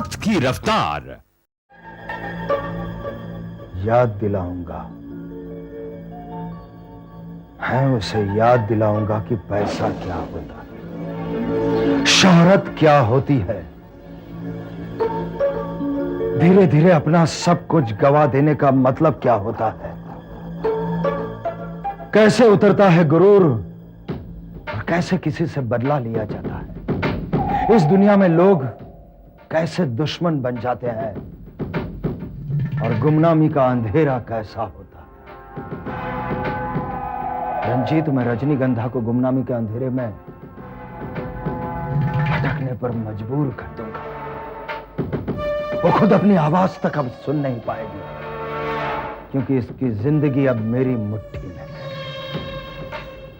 वक्त की रफ्तार। याद दिलाऊंगा, मैं उसे याद दिलाऊंगा कि पैसा क्या होता है, शोहरत क्या होती है। धीरे धीरे अपना सब कुछ गवा देने का मतलब क्या होता है, कैसे उतरता है गुरूर और कैसे किसी से बदला लिया जाता है। इस दुनिया में लोग कैसे दुश्मन बन जाते हैं और गुमनामी का अंधेरा कैसा होता है। रंजीत, मैं रजनीगंधा को गुमनामी के अंधेरे में भटकने पर मजबूर कर दूंगा। वो खुद अपनी आवाज तक अब सुन नहीं पाएगी, क्योंकि इसकी जिंदगी अब मेरी मुट्ठी में है।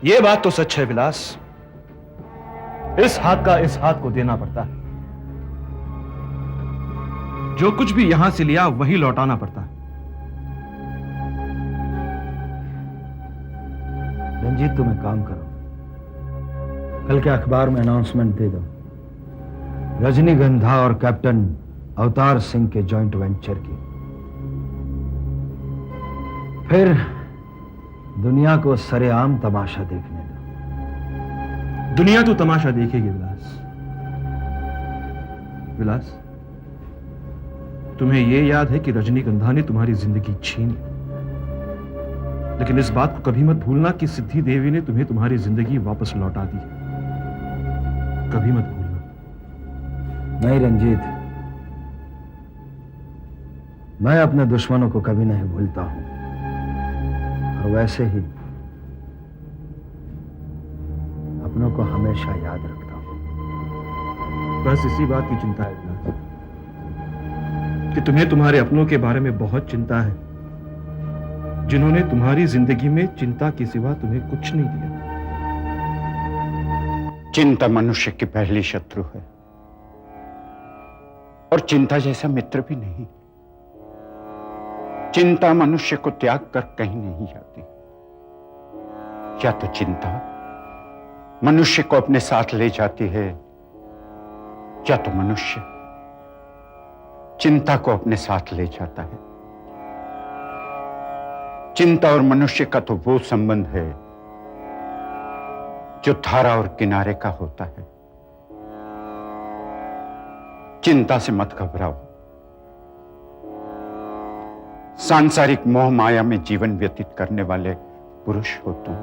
ये बात तो सच है विलास, इस हाथ का इस हाथ को देना पड़ता है। जो कुछ भी यहां से लिया वही लौटाना पड़ता है। रंजीत, तुम एक काम करो, कल के अखबार में अनाउंसमेंट दे दो रजनीगंधा और कैप्टन अवतार सिंह के जॉइंट वेंचर की। फिर दुनिया को सरेआम तमाशा देखने दो। दुनिया तो तमाशा देखेगी विलास। विलास, तुम्हें यह याद है कि रजनीगंधा ने तुम्हारी जिंदगी छीन ली, लेकिन इस बात को कभी मत भूलना कि सिद्धि देवी ने तुम्हें तुम्हारी जिंदगी वापस लौटा दी। कभी मत भूलना। नहीं रंजीत, मैं अपने दुश्मनों को कभी नहीं भूलता हूं, और वैसे ही अपनों को हमेशा याद रखता हूं। बस इसी बात की चिंता है विलास, कि तुम्हें तुम्हारे अपनों के बारे में बहुत चिंता है, जिन्होंने तुम्हारी जिंदगी में चिंता के सिवा तुम्हें कुछ नहीं दिया। चिंता मनुष्य की पहली शत्रु है, और चिंता जैसा मित्र भी नहीं। चिंता मनुष्य को त्याग कर कहीं नहीं जाती। या तो चिंता मनुष्य को अपने साथ ले जाती है, या तो मनुष्य चिंता को अपने साथ ले जाता है। चिंता और मनुष्य का तो वो संबंध है जो धारा और किनारे का होता है। चिंता से मत घबराओ। सांसारिक मोह माया में जीवन व्यतीत करने वाले पुरुष हो तुम।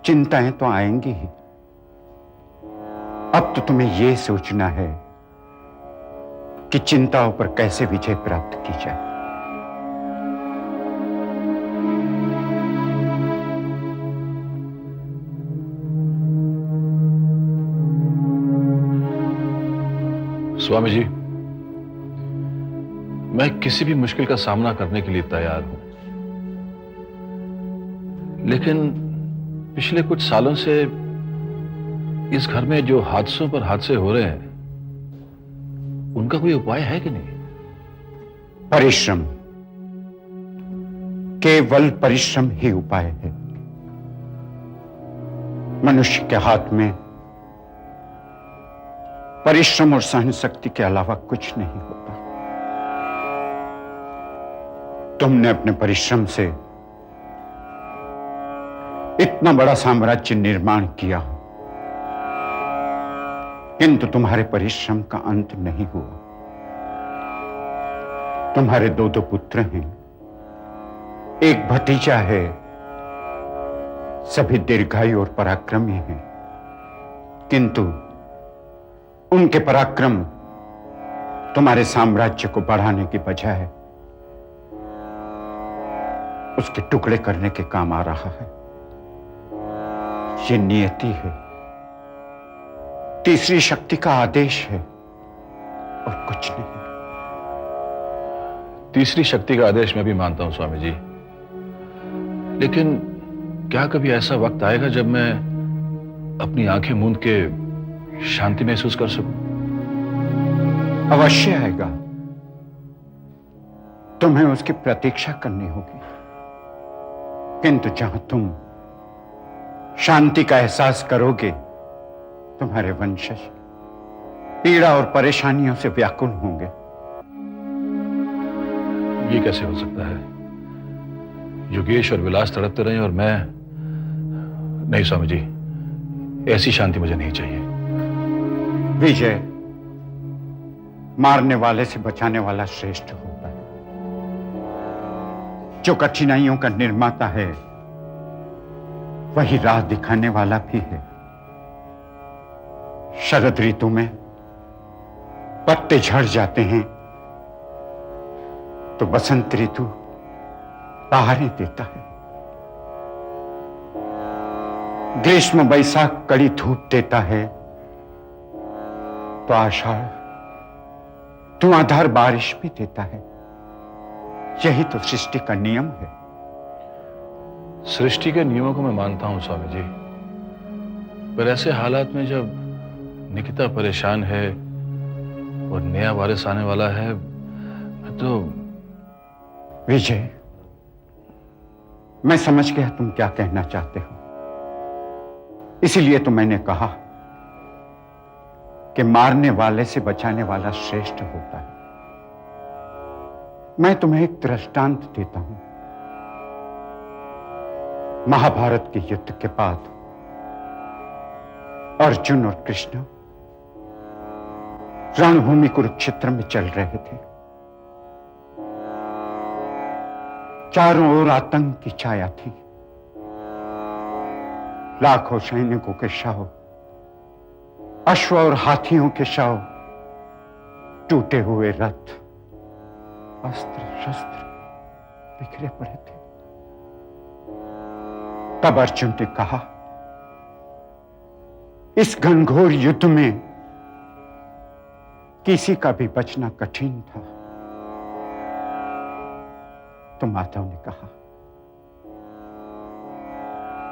चिंताएं तो आएंगी ही। अब तो तुम्हें यह सोचना है कि चिंताओं पर कैसे विजय प्राप्त की जाए। स्वामी जी, मैं किसी भी मुश्किल का सामना करने के लिए तैयार हूं, लेकिन पिछले कुछ सालों से इस घर में जो हादसों पर हादसे हो रहे हैं, उनका कोई उपाय है कि नहीं? परिश्रम, केवल परिश्रम ही उपाय है। मनुष्य के हाथ में परिश्रम और सहन शक्ति के अलावा कुछ नहीं होता। तुमने अपने परिश्रम से इतना बड़ा साम्राज्य निर्माण किया, किंतु तुम्हारे परिश्रम का अंत नहीं हुआ। तुम्हारे दो पुत्र हैं, एक भतीजा है, सभी दीर्घायु और पराक्रमी हैं, किंतु उनके पराक्रम तुम्हारे साम्राज्य को बढ़ाने की बजाय उसके टुकड़े करने के काम आ रहा है। ये नियति है, तीसरी शक्ति का आदेश है और कुछ नहीं। तीसरी शक्ति का आदेश मैं भी मानता हूं स्वामी जी, लेकिन क्या कभी ऐसा वक्त आएगा जब मैं अपनी आंखें मूंद के शांति महसूस कर सकूं? अवश्य आएगा। तुम्हें उसकी प्रतीक्षा करनी होगी, किंतु जहां तुम शांति का एहसास करोगे, तुम्हारे वंशज पीड़ा और परेशानियों से व्याकुल होंगे। ये कैसे हो सकता है? योगेश और विलास तड़पते रहे और मैं नहीं स्वामी जी, ऐसी शांति मुझे नहीं चाहिए। विजय, मारने वाले से बचाने वाला श्रेष्ठ होता है। जो कठिनाइयों का निर्माता है वही राह दिखाने वाला भी है। शरद ऋतु में पत्ते झड़ जाते हैं तो बसंत ऋतु बहारें देता है। ग्रीष्म वैशाख कड़ी धूप देता है तो आषाढ़ धुआंधार बारिश भी देता है। यही तो सृष्टि का नियम है। सृष्टि के नियमों को मैं मानता हूं स्वामी जी, पर ऐसे हालात में जब निकिता परेशान है और नया वारिस आने वाला है तो। विजय, मैं समझ गया तुम क्या कहना चाहते हो, इसीलिए तो मैंने कहा कि मारने वाले से बचाने वाला श्रेष्ठ होता है। मैं तुम्हें एक दृष्टांत देता हूं। महाभारत के युद्ध के बाद अर्जुन और कृष्ण रणभूमि कुरुक्षेत्र में चल रहे थे। चारों ओर आतंक की छाया थी। लाखों सैनिकों के शव, अश्व और हाथियों के शव, टूटे हुए रथ, अस्त्र शस्त्र बिखरे पड़े थे। तब अर्जुन ने कहा, इस घनघोर युद्ध में किसी का भी बचना कठिन था। तो माधव ने कहा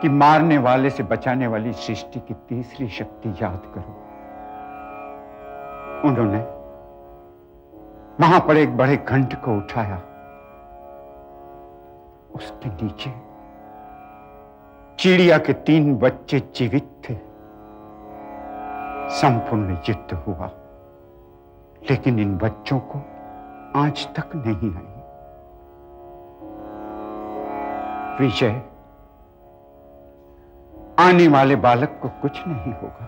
कि मारने वाले से बचाने वाली सृष्टि की तीसरी शक्ति याद करो। उन्होंने वहां पर एक बड़े घंट को उठाया। उसके नीचे चिड़िया के 3 बच्चे जीवित थे। संपूर्ण युद्ध हुआ, लेकिन इन बच्चों को आज तक नहीं आई। विजय, आने वाले बालक को कुछ नहीं होगा।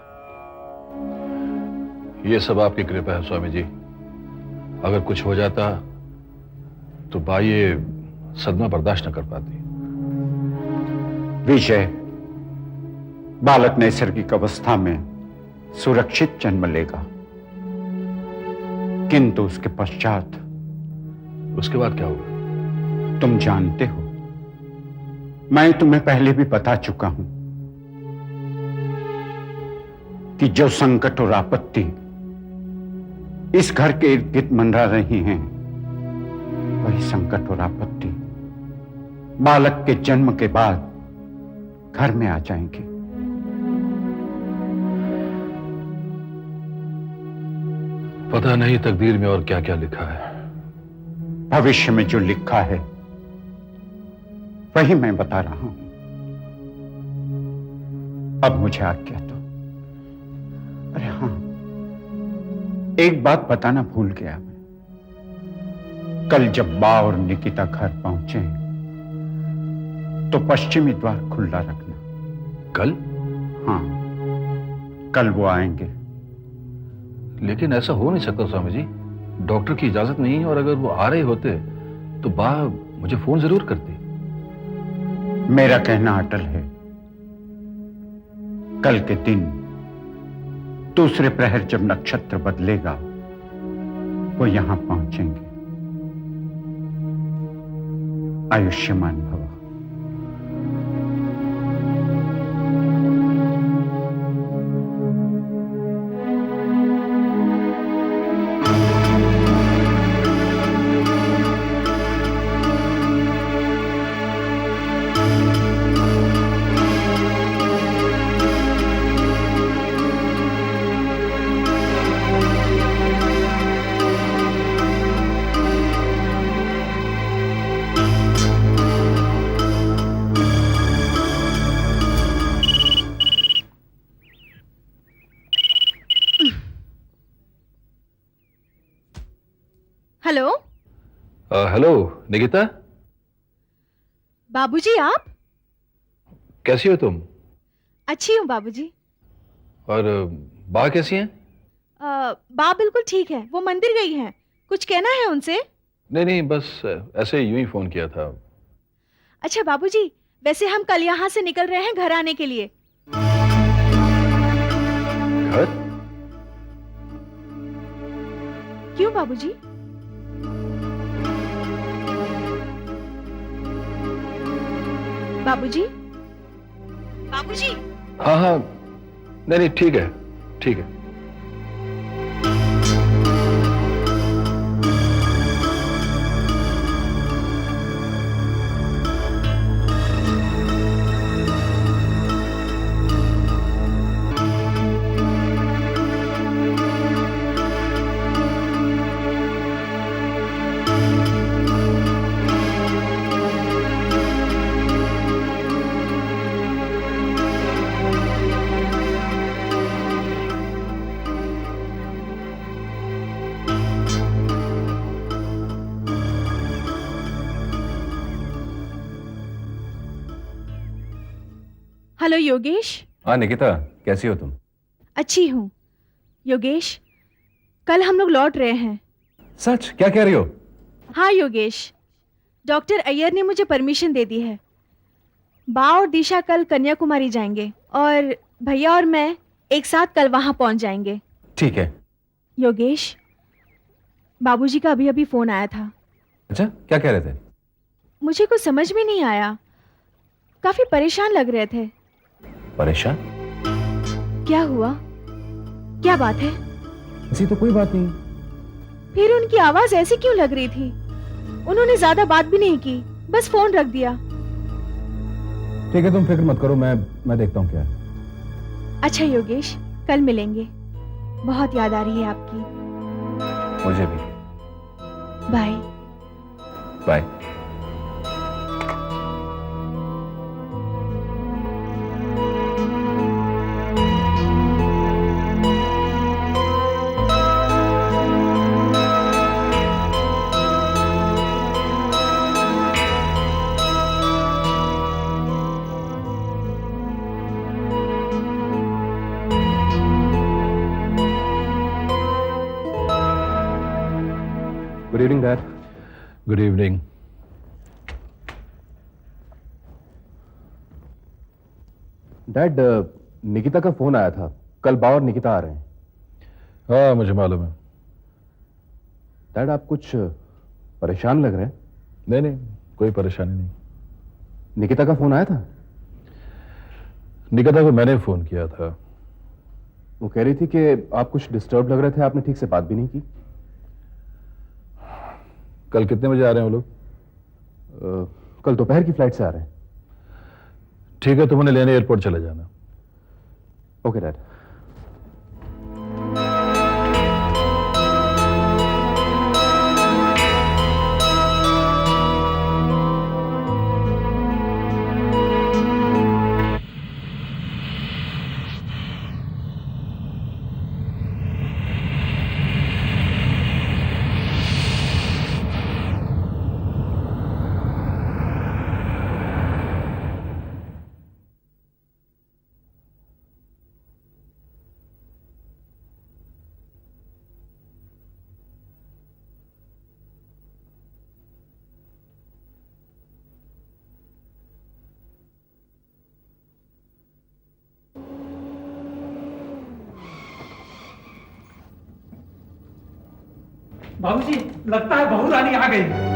ये सब आपकी कृपा है स्वामी जी। अगर कुछ हो जाता तो बाई ये सदमा बर्दाश्त न कर पाती। विजय, बालक नैसर्गिक अवस्था में सुरक्षित जन्म लेगा, किंतु उसके पश्चात। उसके बाद क्या होगा? तुम जानते हो, मैं तुम्हें पहले भी बता चुका हूं कि जो संकट और आपत्ति इस घर के इर्द गिर्द मंडरा रही हैं, वही संकट और आपत्ति बालक के जन्म के बाद घर में आ जाएंगे। पता नहीं तकदीर में और क्या क्या लिखा है। भविष्य में जो लिखा है वही मैं बता रहा हूं। अब मुझे आज्ञा दो। अरे हां, एक बात बताना भूल गया मैं। कल जब बा और निकिता घर पहुंचे तो पश्चिमी द्वार खुला रखना। कल? हां, कल वो आएंगे। लेकिन ऐसा हो नहीं सकता स्वामी जी, डॉक्टर की इजाजत नहीं है, और अगर वो आ रहे होते तो बा मुझे फोन जरूर करती। मेरा कहना अटल है। कल के दिन दूसरे प्रहर जब नक्षत्र बदलेगा वो यहां पहुंचेंगे। आयुष्मान भव। हेलो हेलो निकिता, बाबूजी, आप? कैसी हो तुम? अच्छी हूँ बाबूजी। और बा कैसी हैं? बाप बिल्कुल ठीक है, वो मंदिर गई हैं। कुछ कहना है उनसे? नहीं नहीं, बस ऐसे यूं ही फोन किया था। अच्छा बाबूजी, वैसे हम कल यहाँ से निकल रहे हैं घर आने के लिए। घर? क्यों बाबूजी? बाबूजी, बाबूजी। हाँ हाँ, नहीं नहीं, ठीक है ठीक है। हेलो योगेश। हाँ निकिता, कैसी हो तुम? अच्छी हूँ योगेश, कल हम लोग लौट रहे हैं। सच? क्या कह रही हो? हाँ योगेश, डॉक्टर अय्यर ने मुझे परमिशन दे दी है। बा और दिशा कल कन्याकुमारी जाएंगे और भैया और मैं एक साथ कल वहां पहुंच जाएंगे। ठीक है। योगेश, बाबूजी का अभी अभी फोन आया था। अच्छा, क्या कह रहे थे? मुझे कुछ समझ में नहीं आया, काफी परेशान लग रहे थे। परेशान? क्या हुआ? क्या बात है? ऐसी तो कोई बात नहीं। फिर उनकी आवाज ऐसी क्यों लग रही थी? उन्होंने ज्यादा बात भी नहीं की, बस फोन रख दिया। ठीक है, तुम फिक्र मत करो, मैं देखता हूँ क्या है। अच्छा योगेश, कल मिलेंगे। बहुत याद आ रही है आपकी। मुझे भी। Bye. Bye. Good evening dad. Good evening. Dad, Nikita का फोन आया था, कल बा और निकिता आ रहे हैं। हाँ मुझे मालूम है। डैड, आप कुछ परेशान लग रहे हैं। नहीं नहीं, कोई परेशानी नहीं। निकिता का फोन आया था? निकिता को मैंने फोन किया था। वो कह रही थी कि आप कुछ डिस्टर्ब लग रहे थे, आपने ठीक से बात भी नहीं की। कल कितने बजे आ रहे हैं वो लोग? कल दोपहर की फ्लाइट से आ रहे हैं। ठीक है, तुम उन्हें लेने एयरपोर्ट चले जाना। Okay dad. बाबूजी, लगता है बहू रानी आ गई।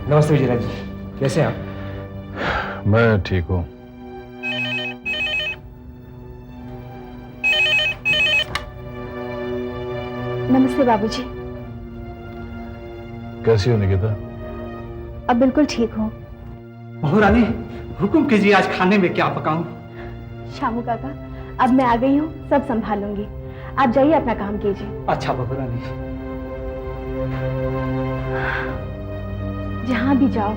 नमस्ते विजयराज जी, कैसे हैं आप? मैं ठीक हूं। नमस्ते बाबूजी। कैसी हो निकिता? अब बिल्कुल ठीक हूँ। बहू रानी, हुक्म कीजिए आज खाने में क्या पकाऊं? शामू काका, अब मैं आ गई हूँ, सब संभालूंगी। आप जाइए, अपना काम कीजिए। अच्छा बहू रानी। जहां भी जाओ,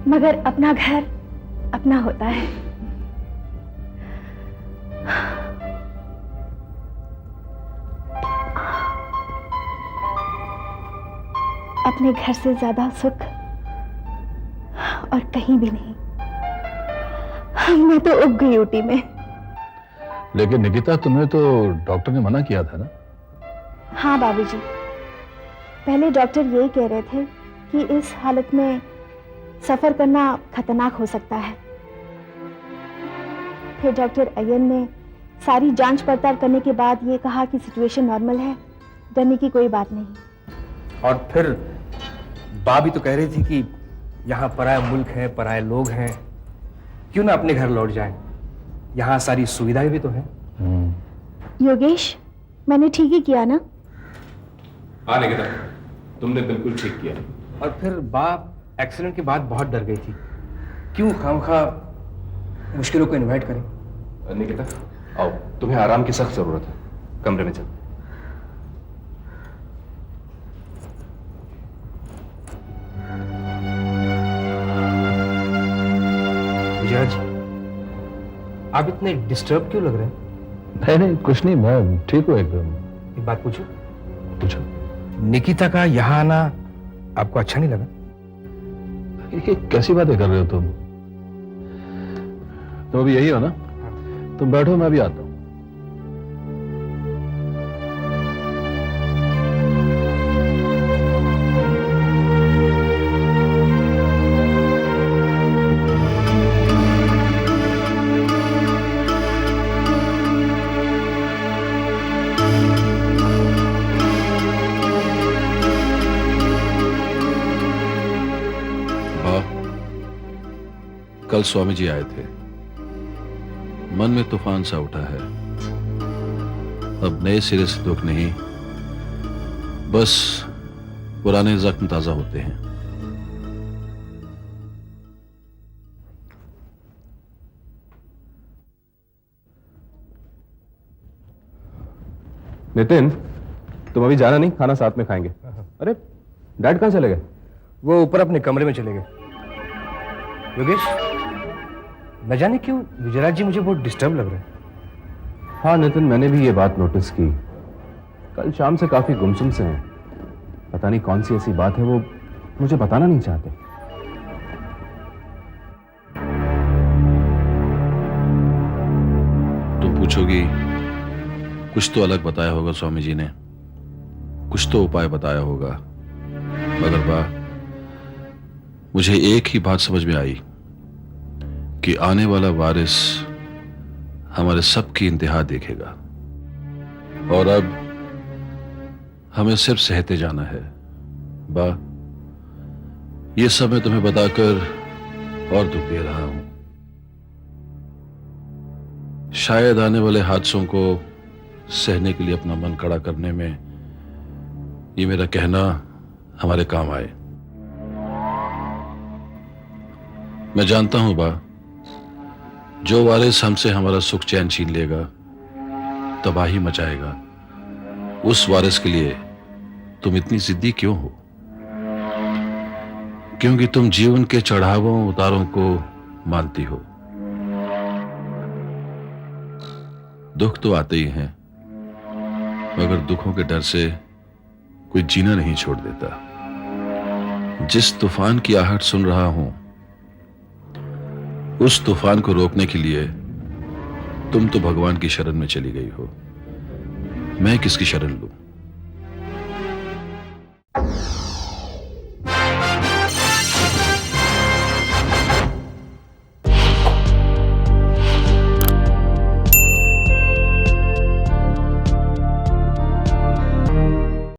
मगर अपना घर अपना होता है। अपने घर से ज्यादा सुख और कहीं भी नहीं। मैं तो उब गई ऊटी में। लेकिन निकिता, तुम्हें तो डॉक्टर ने मना किया था ना? हाँ बाबूजी, पहले डॉक्टर यही कह रहे थे कि इस हालत में सफर करना खतरनाक हो सकता है। फिर डॉक्टर अय्यर ने सारी जांच पड़ताल करने के बाद ये कहा कि सिचुएशन नॉर्मल है, डरने की कोई बात नहीं। और फिर बा भी तो कह रही थी कि यहाँ पराया मुल्क है, पराए लोग हैं, क्यों ना अपने घर लौट जाएं? यहाँ सारी सुविधाएं भी तो हैं। योगेश, मैंने ठीक ही किया ना? हाँ निकिता, तुमने बिल्कुल ठीक किया। और फिर बा एक्सीडेंट के बाद बहुत डर गई थी, क्यों खामखा मुश्किलों को इनवाइट करें। निकिता आओ, तुम्हें आराम की सख्त जरूरत है, कमरे में चल। विजय जी, आप इतने डिस्टर्ब क्यों लग रहे हैं? नहीं नहीं, कुछ नहीं, मैं ठीक हूँ एकदम। एक बात पूछूं? पूछो। निकिता का यहाँ आना आपको अच्छा नहीं लगा? ये कैसी बातें कर रहे हो तुम? तो अभी यही हो ना? तुम बैठो, मैं भी आता हूँ। कल स्वामी जी आए थे, मन में तूफान सा उठा है। अब नए सिरे से दुख नहीं, बस पुराने जख्म ताजा होते हैं। नितिन, तुम अभी जाना नहीं, खाना साथ में खाएंगे। अरे डैड कहाँ चले गए? वो ऊपर अपने कमरे में चले गए। योगेश, न जाने क्यों विजयराज जी मुझे बहुत डिस्टर्ब लग रहे हैं। हाँ नितिन, मैंने भी ये बात नोटिस की। कल शाम से काफी गुमसुम से हैं। पता नहीं कौन सी ऐसी बात है, वो मुझे बताना नहीं चाहते। तुम पूछोगी, कुछ तो अलग बताया होगा स्वामी जी ने, कुछ तो उपाय बताया होगा। मगर बा, मुझे एक ही बात समझ में आई कि आने वाला वारिस हमारे सबकी इंतहा देखेगा, और अब हमें सिर्फ सहते जाना है। बा, ये सब मैं तुम्हें बताकर और दुख दे रहा हूं। शायद आने वाले हादसों को सहने के लिए अपना मन कड़ा करने में ये मेरा कहना हमारे काम आए। मैं जानता हूं बा, जो वारिस हमसे हमारा सुख चैन छीन लेगा, तबाही मचाएगा, उस वारिस के लिए तुम इतनी जिद्दी क्यों हो? क्योंकि तुम जीवन के चढ़ावों उतारों को मानती हो। दुख तो आते ही हैं, मगर दुखों के डर से कोई जीना नहीं छोड़ देता। जिस तूफान की आहट सुन रहा हूं, उस तूफान को रोकने के लिए तुम तो भगवान की शरण में चली गई हो। मैं किसकी शरण लूं?